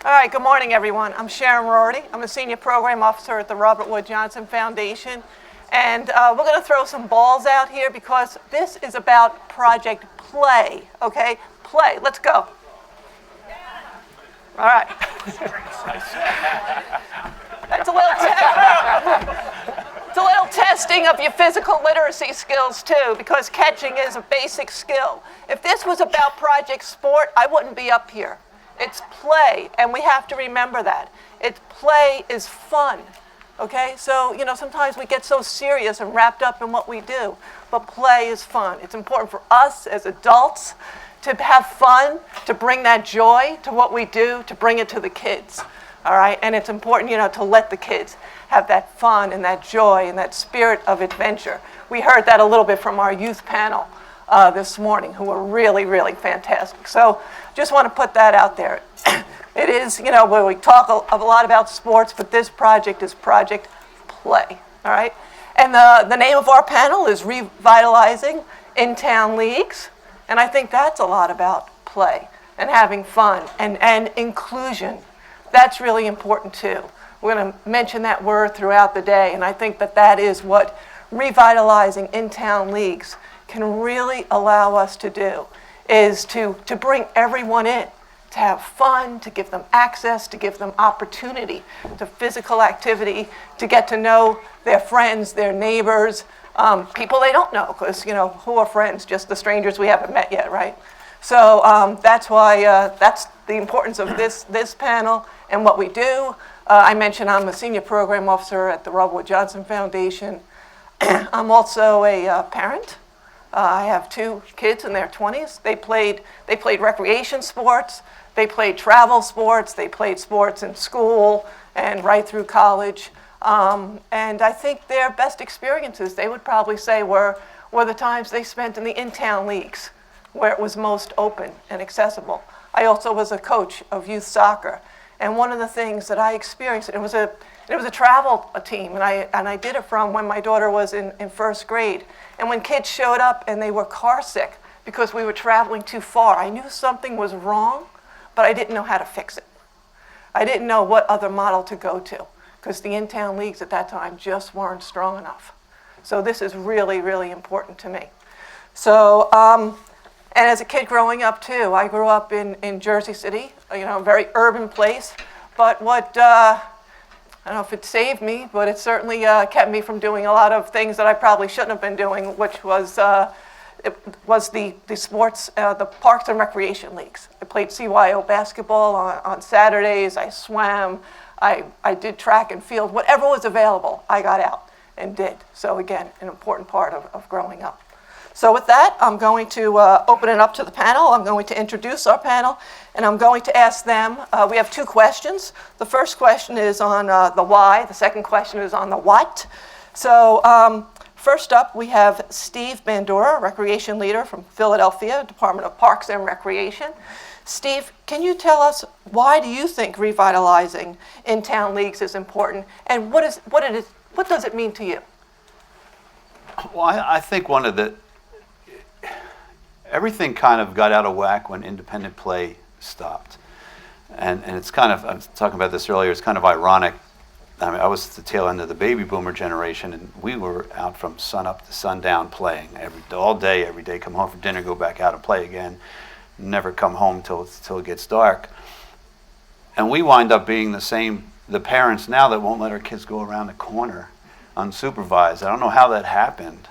All right, good morning, everyone. I'm Sharon Rorty. I'm a Senior Program Officer at the Robert Wood Johnson Foundation. And we're going to throw some balls out here because this is about Project Play, okay? Play. Let's go. All right. That's a little testing of your physical literacy skills, too, because catching is a basic skill. If this was about Project Sport, I wouldn't be up here. It's play, and we have to remember that. Play is fun, okay? So, sometimes we get so serious and wrapped up in what we do, but play is fun. It's important for us as adults to have fun, to bring that joy to what we do, to bring it to the kids, all right? And it's important, to let the kids have that fun and that joy and that spirit of adventure. We heard that a little bit from our youth panel this morning, who were really, really fantastic. So just want to put that out there. It is, where we talk a lot about sports, but this project is Project Play, all right? And the name of our panel is Revitalizing in-Town Leagues, and I think that's a lot about play and having fun and inclusion. That's really important too. We're going to mention that word throughout the day, and I think that is what Revitalizing in-Town Leagues can really allow us to do, is to bring everyone in, to have fun, to give them access, to give them opportunity to physical activity, to get to know their friends, their neighbors, people they don't know, because, who are friends? Just the strangers we haven't met yet, right? So that's why, that's the importance of this panel and what we do. I mentioned I'm a Senior Program Officer at the Robert Wood Johnson Foundation. I'm also a parent. I have 2 kids in their 20s. They played recreation sports, they played travel sports, they played sports in school and right through college. And I think their best experiences, they would probably say, were the times they spent in the in-town leagues, where it was most open and accessible. I also was a coach of youth soccer. And one of the things that I experienced, it was a travel team, and I did it from when my daughter was in first grade. And when kids showed up and they were car sick because we were traveling too far, I knew something was wrong, but I didn't know how to fix it. I didn't know what other model to go to, because the in-town leagues at that time just weren't strong enough. So this is really, really important to me. So, and as a kid growing up too, I grew up in Jersey City, a very urban place. But I don't know if it saved me, but it certainly kept me from doing a lot of things that I probably shouldn't have been doing, which was the sports, the parks and recreation leagues. I played CYO basketball on Saturdays. I swam. I did track and field. Whatever was available, I got out and did. So again, an important part of growing up. So with that, I'm going to open it up to the panel. I'm going to introduce our panel, and I'm going to ask them. We have 2 questions. The first question is on the why. The second question is on the what. So first up, we have Steve Bandura, Recreation Leader from Philadelphia, Department of Parks and Recreation. Steve, can you tell us, why do you think revitalizing in-town leagues is important, and what does it mean to you? Well, I think everything kind of got out of whack when independent play stopped. And it's kind of, I was talking about this earlier, it's kind of ironic. I mean, I was at the tail end of the baby boomer generation, and we were out from sun up to sundown playing all day, every day, come home for dinner, go back out and play again, never come home till it gets dark. And we wind up being the parents now that won't let our kids go around the corner unsupervised. I don't know how that happened.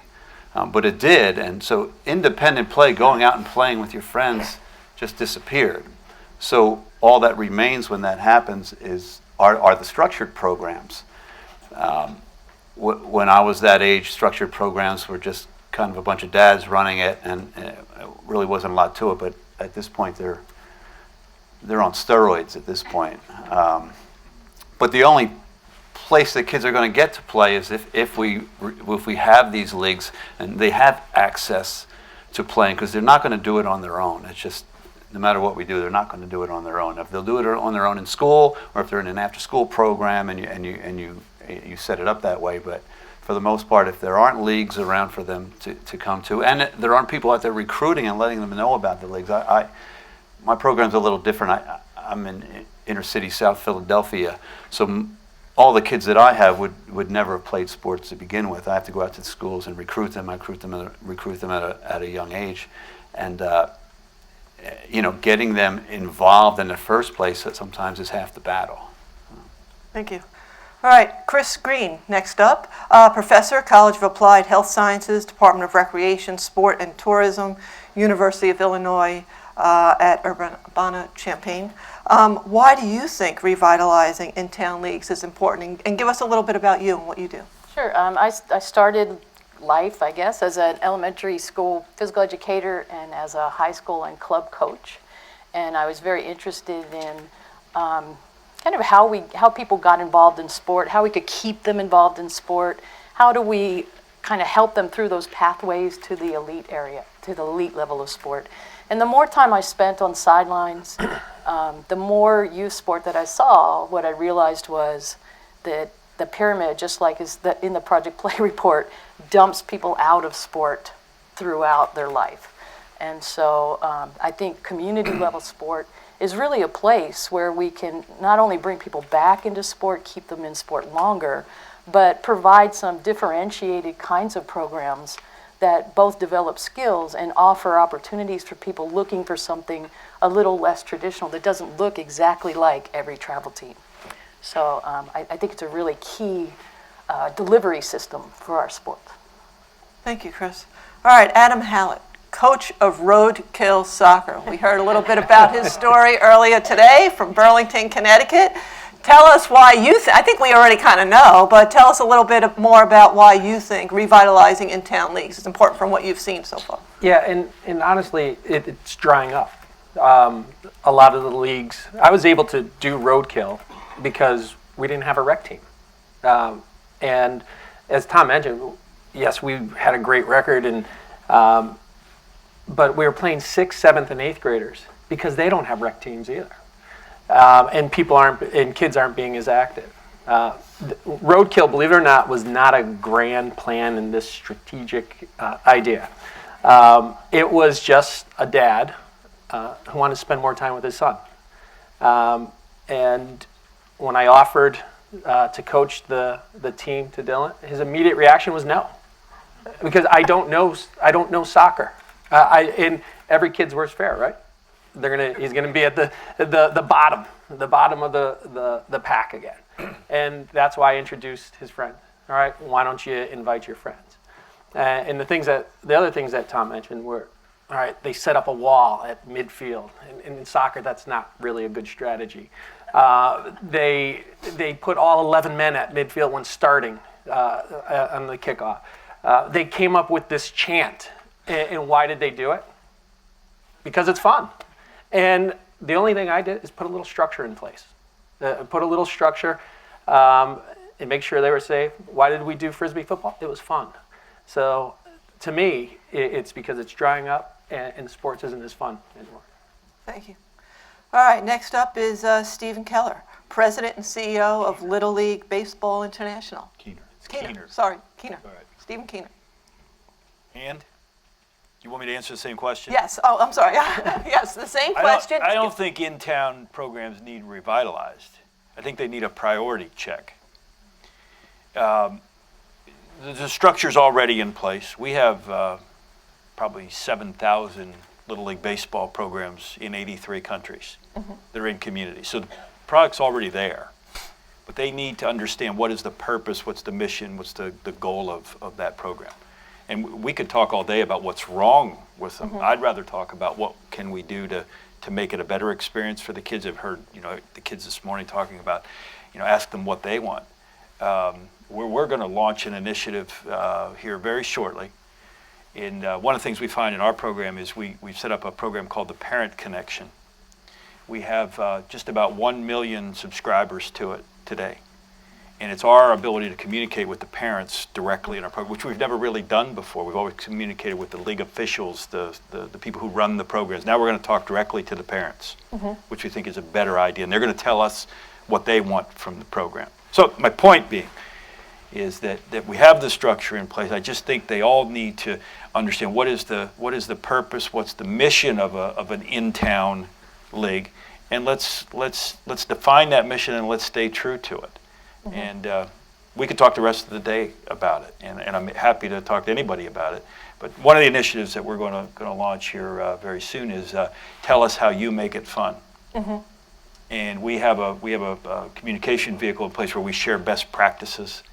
But it did, and so independent play, going out and playing with your friends, just disappeared. So all that remains when that happens are the structured programs. When I was that age, structured programs were just kind of a bunch of dads running it, and it really wasn't a lot to it. But at this point, they're on steroids at this point. But the only place that kids are going to get to play is if we have these leagues and they have access to playing, because they're not going to do it on their own. It's just, no matter what we do, they're not going to do it on their own. If they'll do it on their own in school, or if they're in an after-school program and you set it up that way. But for the most part, if there aren't leagues around for them to come to, and there aren't people out there recruiting and letting them know about the leagues, my program's a little different. I'm inner city South Philadelphia. So all the kids that I have would never have played sports to begin with. I have to go out to the schools and recruit them. I recruit them at a young age, and getting them involved in the first place sometimes is half the battle. Thank you. All right, Chris Green, next up. Professor, College of Applied Health Sciences, Department of Recreation, Sport and Tourism, University of Illinois at Urbana-Champaign. Why do you think revitalizing in-town leagues is important? And give us a little bit about you and what you do. Sure. I started life, I guess, as an elementary school physical educator and as a high school and club coach. And I was very interested in kind of how people got involved in sport, how we could keep them involved in sport, how do we kind of help them through those pathways to the elite area, to the elite level of sport. And the more time I spent on sidelines, the more youth sport that I saw, what I realized was that the pyramid, just like in the Project Play report, dumps people out of sport throughout their life. And so I think community level sport is really a place where we can not only bring people back into sport, keep them in sport longer, but provide some differentiated kinds of programs that both develop skills and offer opportunities for people looking for something a little less traditional that doesn't look exactly like every travel team. So I think it's a really key delivery system for our sport. Thank you, Chris. All right, Adam Hallett, coach of Roadkill Soccer. We heard a little bit about his story earlier today from Burlington, Connecticut. Tell us why I think we already kind of know, but tell us a little bit more about why you think revitalizing in-town leagues is important from what you've seen so far. Yeah, and honestly, it's drying up. A lot of the leagues, I was able to do Roadkill because we didn't have a rec team. And as Tom mentioned, yes, we had a great record, but we were playing 6th, 7th, and 8th graders because they don't have rec teams either. And kids aren't being as active. Roadkill, believe it or not, was not a grand plan in this strategic idea. It was just a dad who wanted to spend more time with his son. And when I offered to coach the team to Dylan, his immediate reaction was no, because I don't know soccer. And every kid's worst fare, right? He's gonna be at the bottom of the pack again, and that's why I introduced his friend. All right, why don't you invite your friends? And the other things that Tom mentioned were, all right, they set up a wall at midfield. And in soccer, that's not really a good strategy. They put all 11 men at midfield when starting on the kickoff. They came up with this chant, and why did they do it? Because it's fun. And the only thing I did is put a little structure in place. Put a little structure and make sure they were safe. Why did we do Frisbee football? It was fun. So to me, it's because it's drying up and sports isn't as fun anymore. Thank you. All right, next up is Stephen Keller, President and CEO of Little League Baseball International. Keener. It's Keener. Sorry, Keener. All right. Stephen Keener. And? You want me to answer the same question? Yes. Oh, I'm sorry. Yes, the same question. I don't think in-town programs need revitalized. I think they need a priority check. The structure's already in place. We have probably 7,000 Little League baseball programs in 83 countries that are in communities. So the product's already there. But they need to understand what is the purpose, what's the mission, what's the goal of that program. And we could talk all day about what's wrong with them. I'd rather talk about what can we do to make it a better experience for the kids. I've heard the kids this morning talking about, ask them what they want. We're going to launch an initiative here very shortly. And one of the things we find in our program is we've set up a program called the Parent Connection. We have just about 1 million subscribers to it today. And it's our ability to communicate with the parents directly in our program, which we've never really done before. We've always communicated with the league officials, the people who run the programs. Now we're going to talk directly to the parents, which we think is a better idea. And they're going to tell us what they want from the program. So my point being is that we have the structure in place. I just think they all need to understand what is the purpose, what's the mission of an in-town league, and let's define that mission and let's stay true to it. And we could talk the rest of the day about it, and I'm happy to talk to anybody about it. But one of the initiatives that we're going to launch here very soon is tell us how you make it fun. And we have a communication vehicle in place where we share best practices.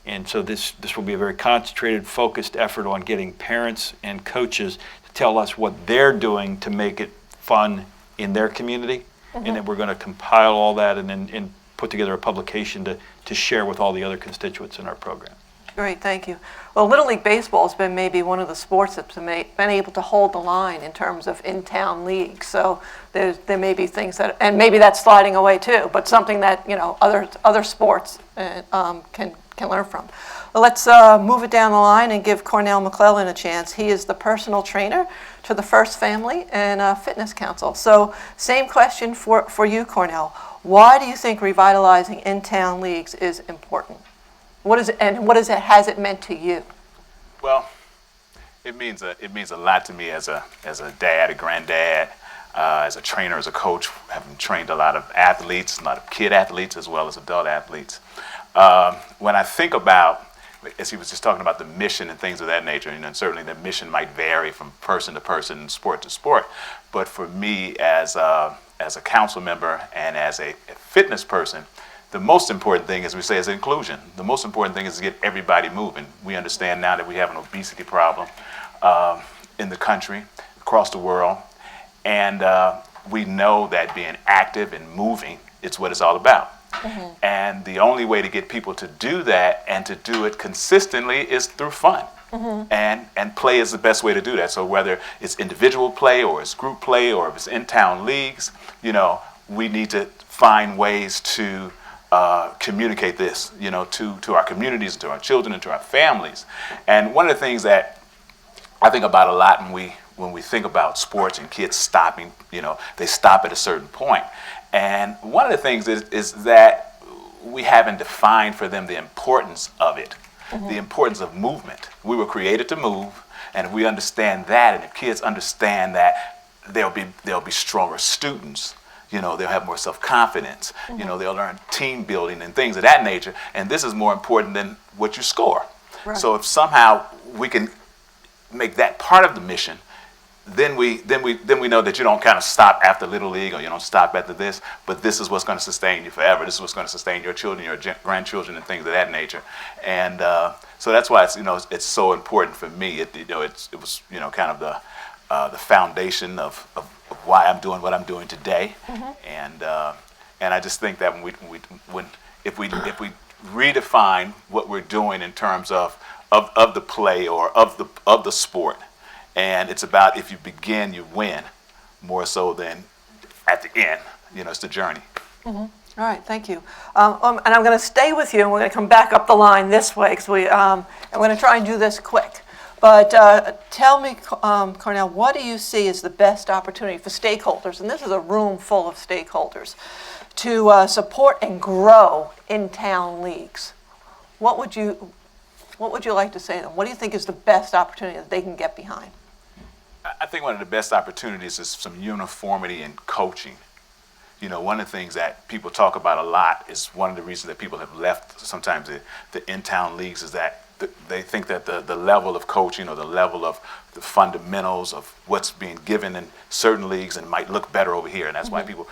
And so this will be a very concentrated, focused effort on getting parents and coaches to tell us what they're doing to make it fun in their community. And then we're going to compile all that and put together a publication to share with all the other constituents in our program. Great, thank you. Well, Little League Baseball has been maybe one of the sports that's been able to hold the line in terms of in-town leagues. So there may be things that, and maybe that's sliding away too, but something that other sports can learn from. Well, let's move it down the line and give Cornell McClellan a chance. He is the personal trainer to the First Family and Fitness Council. So same question for you, Cornell. Why do you think revitalizing in-town leagues is important? What is it, and has it meant to you? Well, it means a lot to me as a dad, a granddad, as a trainer, as a coach, having trained a lot of athletes, a lot of kid athletes as well as adult athletes. When I think about, as he was just talking about the mission and things of that nature, and certainly the mission might vary from person to person, sport to sport, but for me as a council member and as a fitness person, the most important thing, as we say, is inclusion. The most important thing is to get everybody moving. We understand now that we have an obesity problem in the country, across the world, and we know that being active and moving is what it's all about. And the only way to get people to do that and to do it consistently is through fun. And play is the best way to do that. So whether it's individual play or it's group play or if it's in-town leagues, we need to find ways to communicate this, to our communities, to our children, and to our families. And one of the things that I think about a lot when we think about sports and kids stopping, they stop at a certain point. And one of the things is that we haven't defined for them the importance of it, the importance of movement. We were created to move, and if we understand that, and if kids understand that, they'll be stronger students. They'll have more self-confidence. They'll learn team building and things of that nature. And this is more important than what you score. Right. So if somehow we can make that part of the mission, then we know that you don't kind of stop after Little League or you don't stop after this, but this is what's going to sustain you forever. This is what's going to sustain your children, your grandchildren, and things of that nature. And so that's why it's so important for me. It was kind of the foundation of why I'm doing what I'm doing today. And I just think that if we redefine what we're doing in terms of the play or of the sport. And it's about if you begin, you win, more so than at the end. It's the journey. All right, thank you. And I'm going to stay with you, and we're going to come back up the line this way, because I'm going to try and do this quick. But tell me, Cornell, what do you see as the best opportunity for stakeholders, and this is a room full of stakeholders, to support and grow in-town leagues? What would you like to say to them? What do you think is the best opportunity that they can get behind? I think one of the best opportunities is some uniformity in coaching. One of the things that people talk about a lot is one of the reasons that people have left sometimes the in-town leagues is that they think that the level of coaching or the level of the fundamentals of what's being given in certain leagues and might look better over here. And that's why people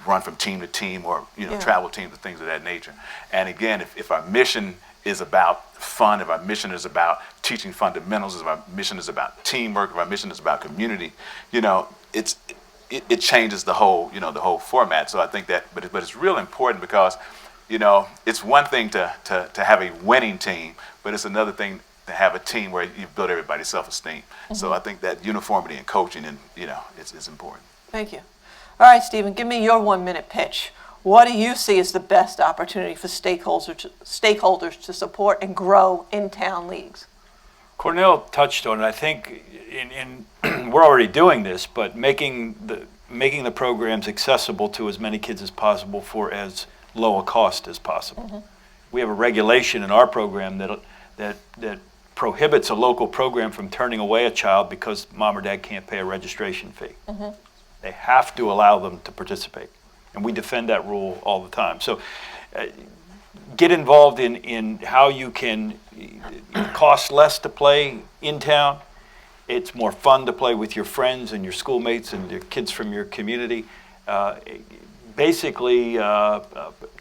run from team to team or travel teams and things of that nature. And again, if our mission is about fun, if our mission is about teaching fundamentals, if our mission is about teamwork, if our mission is about community, it changes the whole format. So I think that, but it's real important because, it's one thing to have a winning team, but it's another thing to have a team where you build everybody's self-esteem. So I think that uniformity in coaching and it's important. Thank you. All right, Stephen, give me your 1-minute pitch. What do you see as the best opportunity for stakeholders to support and grow in-town leagues? Cornell touched on it. I think we're already doing this, but making the programs accessible to as many kids as possible for as low a cost as possible. We have a regulation in our program that prohibits a local program from turning away a child because mom or dad can't pay a registration fee. They have to allow them to participate. And we defend that rule all the time. So get involved in how you can, it costs less to play in town. It's more fun to play with your friends and your schoolmates and your kids from your community. Basically,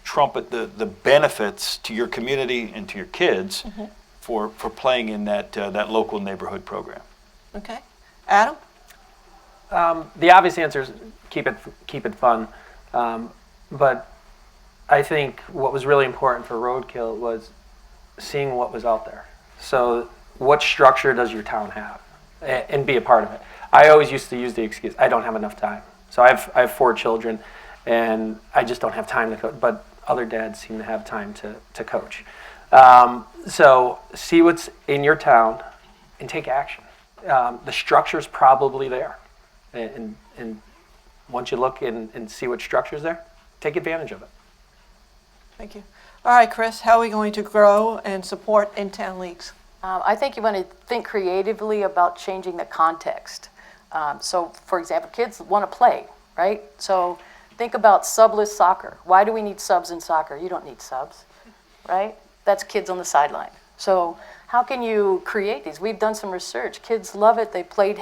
trumpet the benefits to your community and to your kids for playing in that local neighborhood program. Okay. Adam? The obvious answer is keep it fun. But I think what was really important for Roadkill was seeing what was out there. So what structure does your town have? And be a part of it. I always used to use the excuse, I don't have enough time. So I have 4 children, and I just don't have time to coach. But other dads seem to have time to coach. So see what's in your town and take action. The structure's probably there. And once you look and see what structure's there, take advantage of it. Thank you. All right, Chris, how are we going to grow and support in-town leagues? I think you want to think creatively about changing the context. So, for example, kids want to play, right? So think about subless soccer. Why do we need subs in soccer? You don't need subs, right? That's kids on the sideline. So how can you create these? We've done some research. Kids love it. They played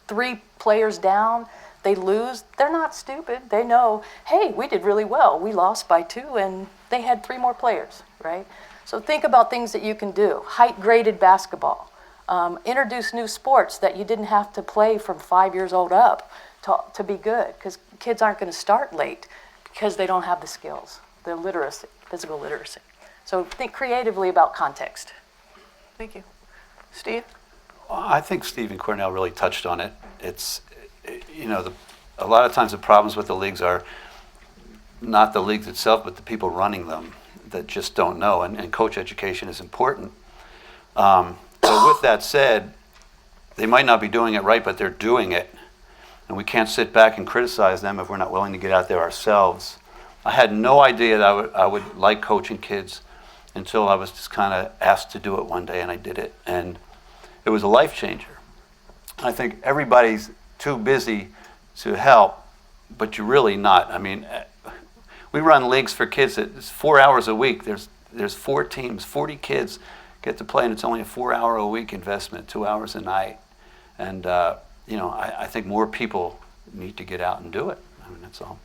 3 players down. They lose. They're not stupid. They know, hey, we did really well. We lost by 2, and they had 3 more players, right? So think about things that you can do. Height-graded basketball. Introduce new sports that you didn't have to play from 5 years old up to be good, because kids aren't going to start late because they don't have the skills, the literacy, physical literacy. So think creatively about context. Thank you. Steve? I think Steve and Cornell really touched on it. It's, a lot of times the problems with the leagues are not the leagues itself, but the people running them that just don't know, and coach education is important. But with that said, they might not be doing it right, but they're doing it. And we can't sit back and criticize them if we're not willing to get out there ourselves. I had no idea that I would like coaching kids until I was just kind of asked to do it one day, and I did it. And it was a life changer. I think everybody's too busy to help, but you're really not. I mean, we run leagues for kids that it's 4 hours a week. There's 4 teams, 40 kids get to play, and it's only a 4-hour-a-week investment, 2 hours a night. And I think more people need to get out and do it. I mean, that's all.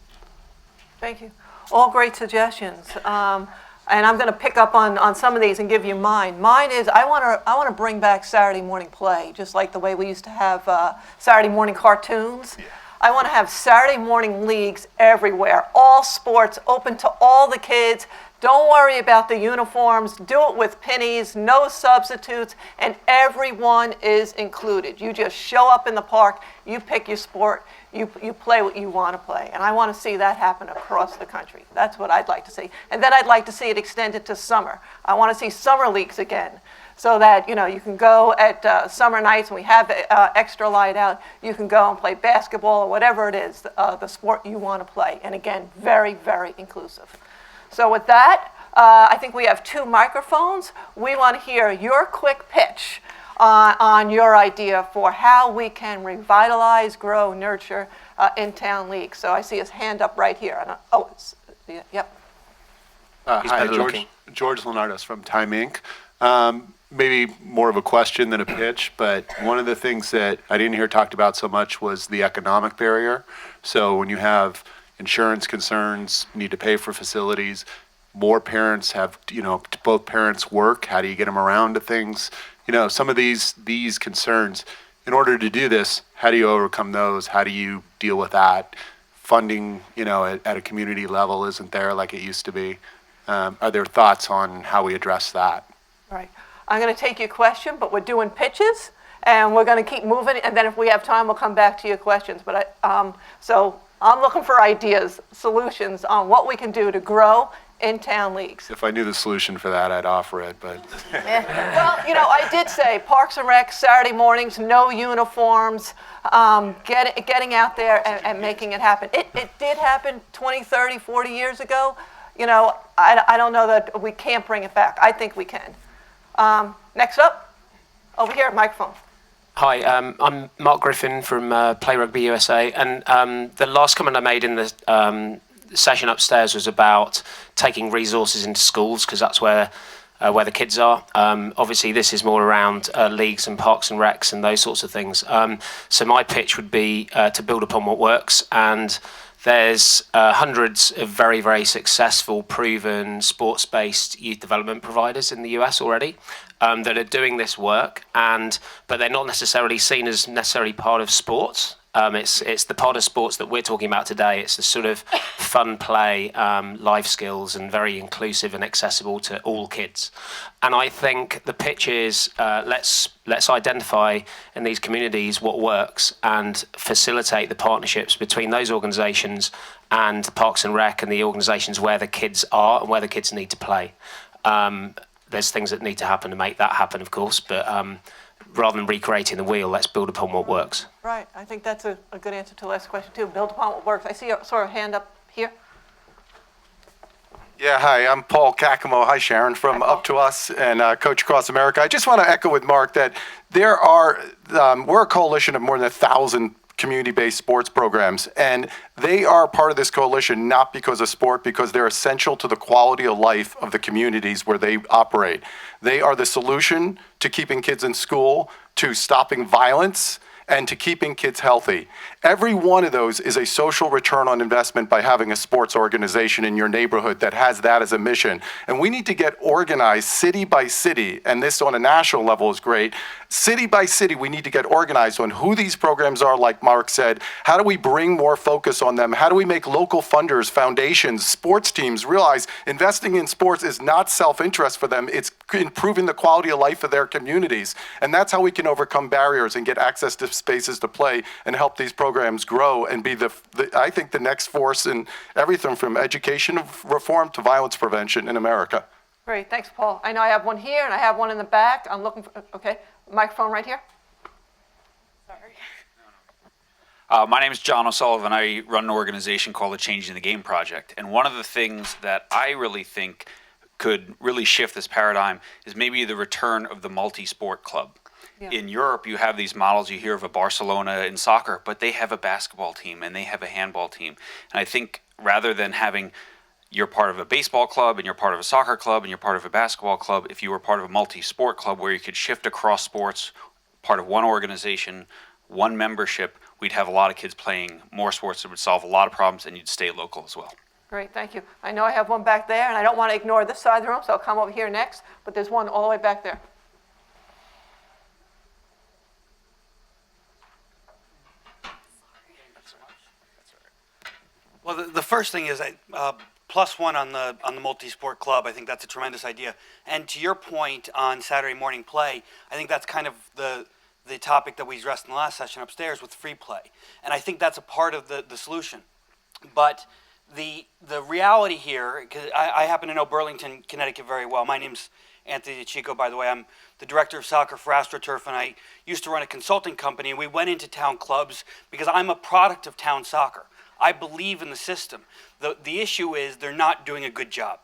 Thank you. All great suggestions. And I'm going to pick up on some of these and give you mine. Mine is I want to bring back Saturday morning play, just like the way we used to have Saturday morning cartoons. Yeah. I want to have Saturday morning leagues everywhere, all sports, open to all the kids. Don't worry about the uniforms. Do it with pennies, no substitutes, and everyone is included. You just show up in the park, you pick your sport, you play what you want to play. And I want to see that happen across the country. That's what I'd like to see. And then I'd like to see it extended to summer. I want to see summer leagues again, so that you can go at summer nights when we have extra light out. You can go and play basketball or whatever it is, the sport you want to play. And again, very, very inclusive. So with that, I think we have 2 microphones. We want to hear your quick pitch on your idea for how we can revitalize, grow, nurture in-town leagues. So I see his hand up right here. Yep. Hi, George Leonardos from Time Inc. Maybe more of a question than a pitch, but one of the things that I didn't hear talked about so much was the economic barrier. So when you have insurance concerns, need to pay for facilities, more parents have, both parents work, how do you get them around to things? Some of these concerns, in order to do this, how do you overcome those? How do you deal with that? Funding, at a community level isn't there like it used to be. Are there thoughts on how we address that? All right. I'm going to take your question, but we're doing pitches, and we're going to keep moving, and then if we have time, we'll come back to your questions. But so I'm looking for ideas, solutions on what we can do to grow in-town leagues. If I knew the solution for that, I'd offer it, but... Well, I did say Parks and Rec, Saturday mornings, no uniforms, getting out there and making it happen. It did happen 20, 30, 40 years ago. I don't know that we can't bring it back. I think we can. Next up, over here, microphone. Hi, I'm Mark Griffin from Play Rugby USA, and the last comment I made in the session upstairs was about taking resources into schools, because that's where the kids are. Obviously, this is more around leagues and parks and recs and those sorts of things. So my pitch would be to build upon what works, and there's hundreds of very, very successful, proven sports-based youth development providers in the US already that are doing this work, but they're not necessarily seen as necessarily part of sports. It's the part of sports that we're talking about today. It's the sort of fun play, life skills, and very inclusive and accessible to all kids. And I think the pitch is let's identify in these communities what works and facilitate the partnerships between those organisations and Parks and Rec and the organisations where the kids are and where the kids need to play. There's things that need to happen to make that happen, of course, but rather than recreating the wheel, let's build upon what works. Right. I think that's a good answer to the last question, too. Build upon what works. I saw a hand up here. Yeah, hi, I'm Paul Cacamo. Hi, Sharon, from Up to Us and Coach Across America. I just want to echo with Mark that we're a coalition of more than 1,000 community-based sports programs, and they are part of this coalition not because of sport, because they're essential to the quality of life of the communities where they operate. They are the solution to keeping kids in school, to stopping violence, and to keeping kids healthy. Every one of those is a social return on investment by having a sports organization in your neighborhood that has that as a mission. And we need to get organized city by city, and this on a national level is great. City by city, we need to get organized on who these programs are, like Mark said. How do we bring more focus on them? How do we make local funders, foundations, sports teams realize investing in sports is not self-interest for them, it's improving the quality of life of their communities. And that's how we can overcome barriers and get access to spaces to play and help these programs grow and be I think the next force in everything from education reform to violence prevention in America. Great. Thanks, Paul. I know I have one here and I have one in the back. I'm looking for, okay, microphone right here. My name is John O'Sullivan. I run an organization called the Changing the Game Project. And one of the things that I really think could really shift this paradigm is maybe the return of the multi-sport club. Yeah. In Europe, you have these models, you hear of a Barcelona in soccer, but they have a basketball team and they have a handball team. And I think rather than having you're part of a baseball club and you're part of a soccer club and you're part of a basketball club, if you were part of a multi-sport club where you could shift across sports, part of one organization, one membership, we'd have a lot of kids playing more sports that would solve a lot of problems, and you'd stay local as well. Great, thank you. I know I have one back there, and I don't want to ignore this side of the room, so I'll come over here next, but there's one all the way back there. Well, the first thing is +1 on the multi-sport club. I think that's a tremendous idea. And to your point on Saturday morning play, I think that's kind of the topic that we addressed in the last session upstairs with free play. And I think that's a part of the solution. But the reality here, because I happen to know Burlington, Connecticut very well. My name's Anthony DeChico, by the way. I'm the director of soccer for AstroTurf, and I used to run a consulting company, and we went into town clubs because I'm a product of town soccer. I believe in the system. The issue is they're not doing a good job.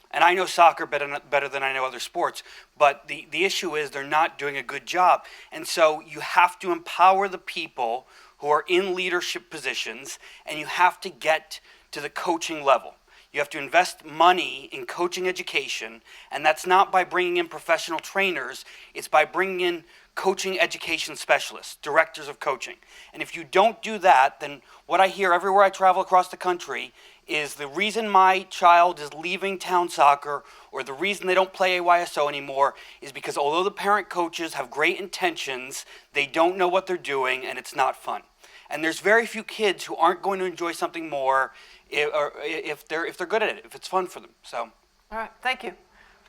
And I know soccer better than I know other sports, but the issue is they're not doing a good job. And so you have to empower the people who are in leadership positions, and you have to get to the coaching level. You have to invest money in coaching education, and that's not by bringing in professional trainers, it's by bringing in coaching education specialists, directors of coaching. And if you don't do that, then what I hear everywhere I travel across the country is the reason my child is leaving town soccer or the reason they don't play AYSO anymore is because although the parent coaches have great intentions, they don't know what they're doing and it's not fun. And there's very few kids who aren't going to enjoy something more if they're good at it, if it's fun for them. So. All right, thank you.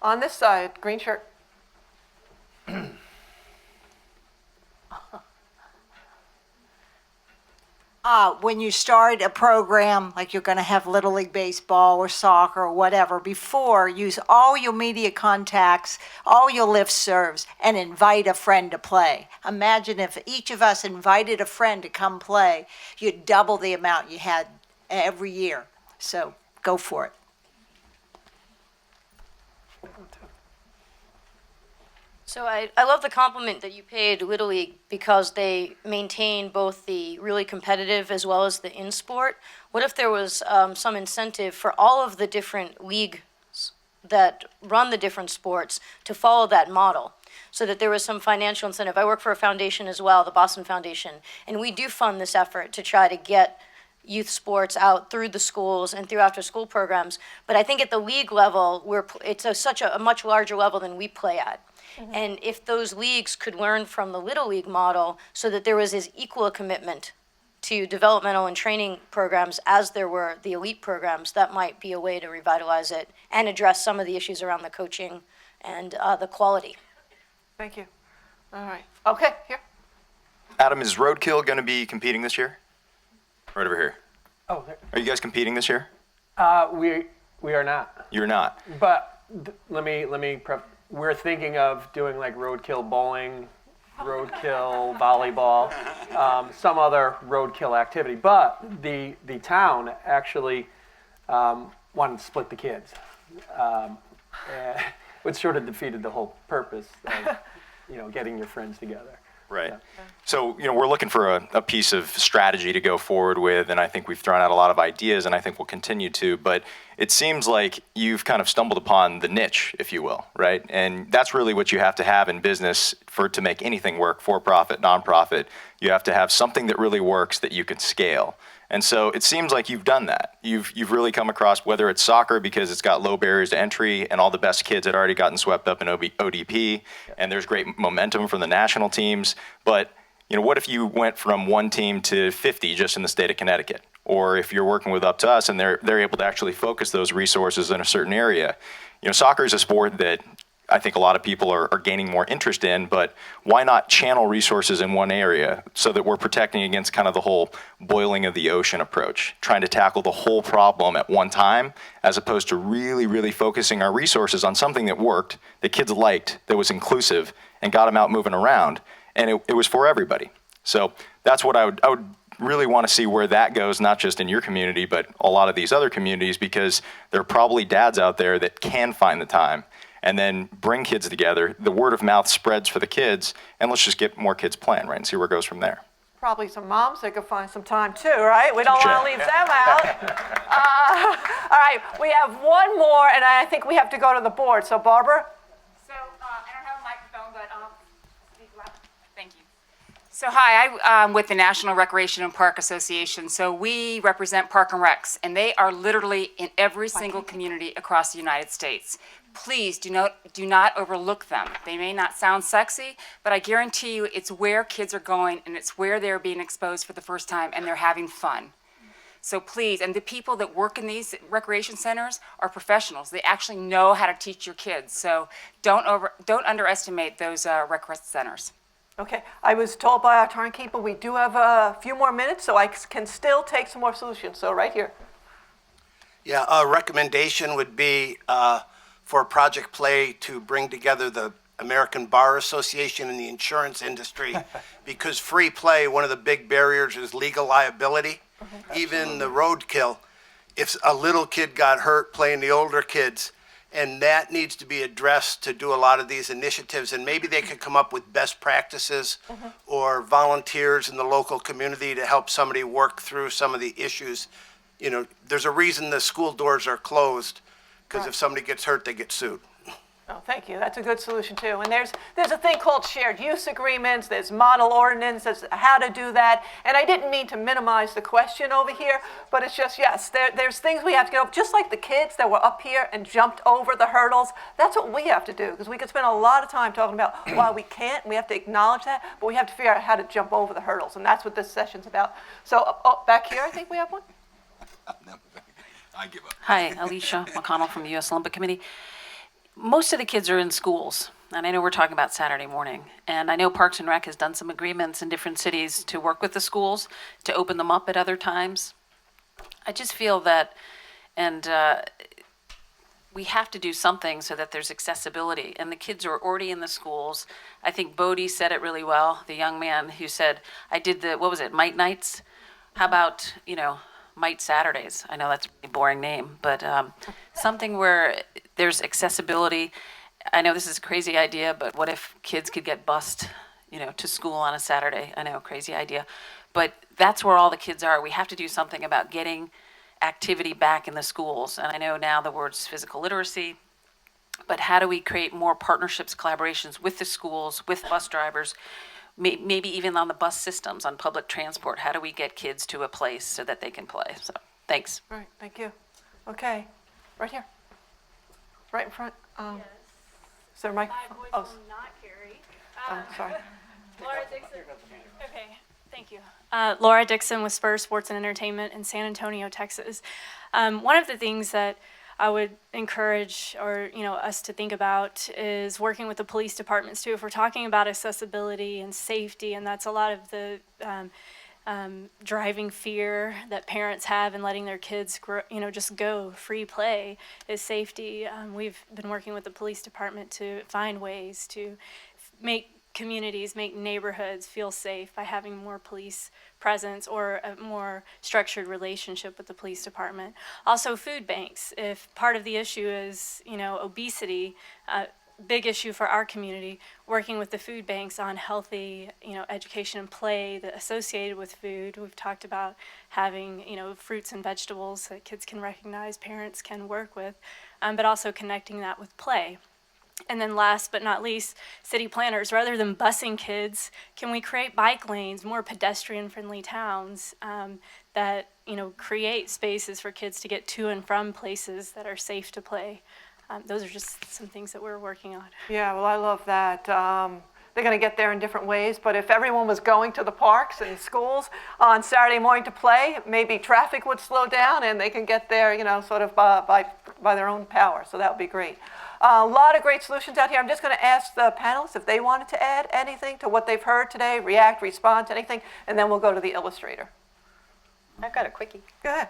On this side, green shirt. When you start a program, like you're going to have Little League Baseball or soccer or whatever, before, use all your media contacts, all your listservs, and invite a friend to play. Imagine if each of us invited a friend to come play, you'd double the amount you had every year. So go for it. So I love the compliment that you paid Little League because they maintain both the really competitive as well as the in-sport. What if there was some incentive for all of the different leagues that run the different sports to follow that model so that there was some financial incentive? I work for a foundation as well, the Boston Foundation, and we do fund this effort to try to get youth sports out through the schools and through after-school programs. But I think at the league level, it's such a much larger level than we play at. And if those leagues could learn from the Little League model so that there was as equal a commitment to developmental and training programs as there were the elite programs, that might be a way to revitalize it and address some of the issues around the coaching and the quality. Thank you. All right. Okay, here. Adam, is Roadkill going to be competing this year? Right over here. Oh, there. Are you guys competing this year? We are not. You're not. But let me we're thinking of doing like roadkill bowling, roadkill volleyball, some other roadkill activity. But the town actually wanted to split the kids, which sort of defeated the whole purpose of getting your friends together. Right. So, we're looking for a piece of strategy to go forward with, and I think we've thrown out a lot of ideas, and I think we'll continue to, but it seems like you've kind of stumbled upon the niche, if you will, right? And that's really what you have to have in business to make anything work, for-profit, nonprofit. You have to have something that really works that you can scale. And so it seems like you've done that. You've really come across, whether it's soccer because it's got low barriers to entry and all the best kids had already gotten swept up in ODP, and there's great momentum from the national teams. But what if you went from one team to 50 just in the state of Connecticut? Or if you're working with Up to Us and they're able to actually focus those resources in a certain area. Soccer is a sport that I think a lot of people are gaining more interest in, but why not channel resources in one area so that we're protecting against kind of the whole boiling of the ocean approach, trying to tackle the whole problem at one time, as opposed to really, really focusing our resources on something that worked, that kids liked, that was inclusive, and got them out moving around, and it was for everybody. So that's what I would really want to see where that goes, not just in your community, but a lot of these other communities, because there are probably dads out there that can find the time and then bring kids together. The word of mouth spreads for the kids, and let's just get more kids playing, right, and see where it goes from there. Probably some moms that could find some time too, right? We don't want to leave them out. All right, we have one more, and I think we have to go to the board. So, Barbara? So, I don't have a microphone, but speak loud. Thank you. So, hi, I'm with the National Recreation and Park Association. So, we represent Park and Recs, and they are literally in every single community across the United States. Please do not overlook them. They may not sound sexy, but I guarantee you it's where kids are going and it's where they're being exposed for the first time and they're having fun. So please, and the people that work in these recreation centers are professionals. They actually know how to teach your kids. So don't underestimate those rec centers. Okay, I was told by our timekeeper we do have a few more minutes, so I can still take some more solutions. So right here. Yeah, a recommendation would be for Project Play to bring together the American Bar Association and the insurance industry, because free play, one of the big barriers is legal liability. Even the roadkill, if a little kid got hurt playing the older kids, and that needs to be addressed to do a lot of these initiatives, and maybe they could come up with best practices or volunteers in the local community to help somebody work through some of the issues. There's a reason the school doors are closed, because if somebody gets hurt, they get sued. Oh, thank you. That's a good solution too. And there's a thing called shared use agreements. There's model ordinances, how to do that. And I didn't mean to minimize the question over here, but it's just, yes, there's things we have to get over. Just like the kids that were up here and jumped over the hurdles, that's what we have to do, because we could spend a lot of time talking about why we can't. We have to acknowledge that, but we have to figure out how to jump over the hurdles. And that's what this session's about. So back here, I think we have one. I give up. Hi, Alicia McConnell from the U.S. Olympic Committee. Most of the kids are in schools, and I know we're talking about Saturday morning, and I know Parks and Rec has done some agreements in different cities to work with the schools to open them up at other times. I just feel that, and we have to do something so that there's accessibility, and the kids are already in the schools. I think Bodie said it really well, the young man who said, I did Might Nights? How about, Might Saturdays? I know that's a boring name, but something where there's accessibility I know this is a crazy idea, but what if kids could get bused, to school on a Saturday? I know, crazy idea. But that's where all the kids are. We have to do something about getting activity back in the schools. And I know now the word's physical literacy, but how do we create more partnerships, collaborations with the schools, with bus drivers, maybe even on the bus systems, on public transport? How do we get kids to a place so that they can play? So, thanks. All right, thank you. Okay, right here. Right in front. Is there a microphone? Oh, Not Carrie. sorry. Laura Dixon. Okay, thank you. Laura Dixon with Spurs Sports and Entertainment in San Antonio, Texas. One of the things that I would encourage us to think about is working with the police departments too. If we're talking about accessibility and safety, and that's a lot of the driving fear that parents have in letting their kids grow, just go free play is safety. We've been working with the police department to find ways to make communities, make neighborhoods feel safe by having more police presence or a more structured relationship with the police department. Also, food banks. If part of the issue is, obesity, big issue for our community, working with the food banks on healthy, education and play that associated with food. We've talked about having, fruits and vegetables that kids can recognize, parents can work with, but also connecting that with play. And then last but not least, city planners, rather than busing kids, can we create bike lanes, more pedestrian-friendly towns that, create spaces for kids to get to and from places that are safe to play? Those are just some things that we're working on. Yeah, well, I love that. They're going to get there in different ways, but if everyone was going to the parks and schools on Saturday morning to play, maybe traffic would slow down and they can get there, sort of by their own power. So that would be great. A lot of great solutions out here. I'm just going to ask the panelists if they wanted to add anything to what they've heard today, react, respond to anything, and then we'll go to the illustrator. I've got a quickie. Go ahead.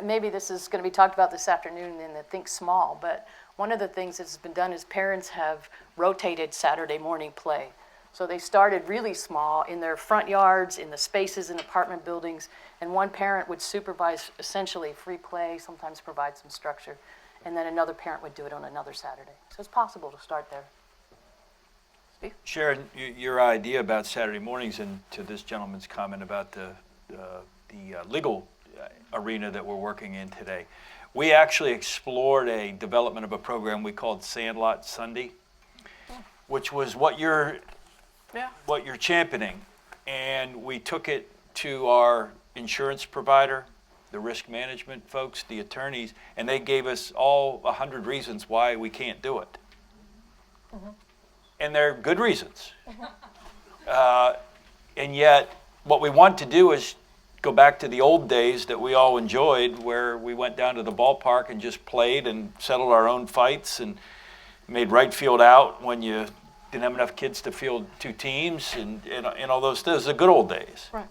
Maybe this is going to be talked about this afternoon in the Think Small, but one of the things that's been done is parents have rotated Saturday morning play. So they started really small in their front yards, in the spaces in apartment buildings, and one parent would supervise essentially free play, sometimes provide some structure, and then another parent would do it on another Saturday. So it's possible to start there. Steve? Sharon, your idea about Saturday mornings, and to this gentleman's comment about the legal arena that we're working in today, we actually explored a development of a program we called Sandlot Sunday, which was what you're championing, and we took it to our insurance provider, the risk management folks, the attorneys, and they gave us all 100 reasons why we can't do it. Mm-hmm. And they're good reasons. And yet, what we want to do is go back to the old days that we all enjoyed, where we went down to the ballpark and just played and settled our own fights and made right field out when you didn't have enough kids to field two teams and all those things. Those are the good old days. Right.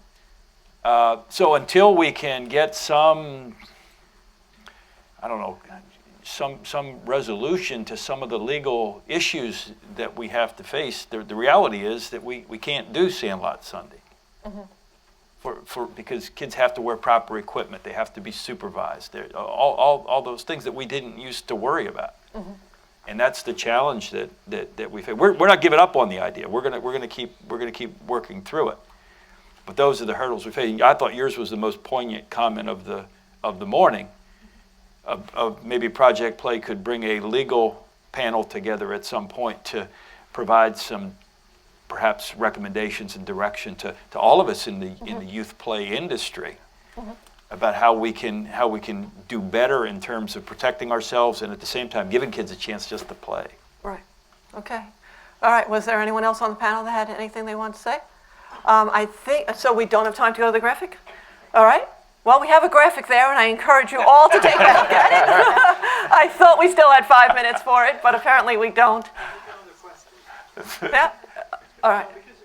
So until we can get some resolution to some of the legal issues that we have to face, the reality is that we can't do Sandlot Sunday. Mm-hmm. Because kids have to wear proper equipment, they have to be supervised, all those things that we didn't used to worry about. Mm-hmm. And that's the challenge that we face. We're not giving up on the idea. We're gonna keep working through it. But those are the hurdles we face. I thought yours was the most poignant comment of the morning. Of maybe Project Play could bring a legal panel together at some point to provide some perhaps recommendations and direction to all of us in the youth play industry about how we can do better in terms of protecting ourselves and at the same time giving kids a chance just to play. Right. Okay. All right. Was there anyone else on the panel that had anything they wanted to say? I think so. We don't have time to go to the graphic. All right. Well, we have a graphic there, and I encourage you all to take a look at it. I thought we still had 5 minutes for it, but apparently we don't. Yeah. All right. Because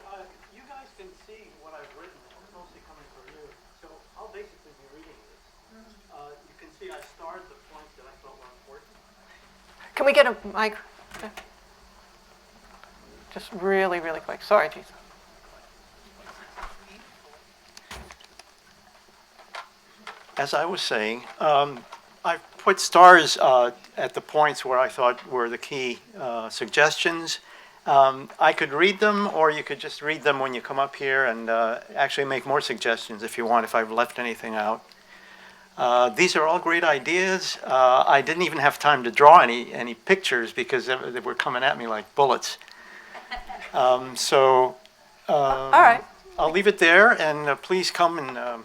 you guys can see what I've written. It's mostly coming from you. So I'll basically be reading this. You can see I starred the points that I felt were important. Can we get a mic? Just really, really quick. Sorry, Jesus. As I was saying, I've put stars at the points where I thought were the key suggestions. I could read them, or you could just read them when you come up here and actually make more suggestions if you want, if I've left anything out. These are all great ideas. I didn't even have time to draw any pictures because they were coming at me like bullets. All right. I'll leave it there, and please come and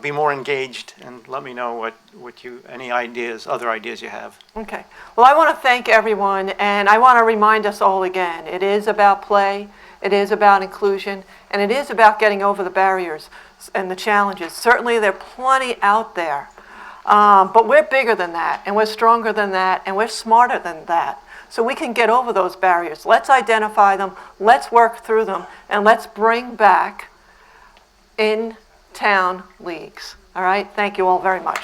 be more engaged, and let me know any other ideas you have. Okay. Well, I want to thank everyone, and I want to remind us all again, it is about play, it is about inclusion, and it is about getting over the barriers and the challenges. Certainly, there are plenty out there, but we're bigger than that, and we're stronger than that, and we're smarter than that. So we can get over those barriers. Let's identify them, let's work through them, and let's bring back in-town leagues. All right? Thank you all very much.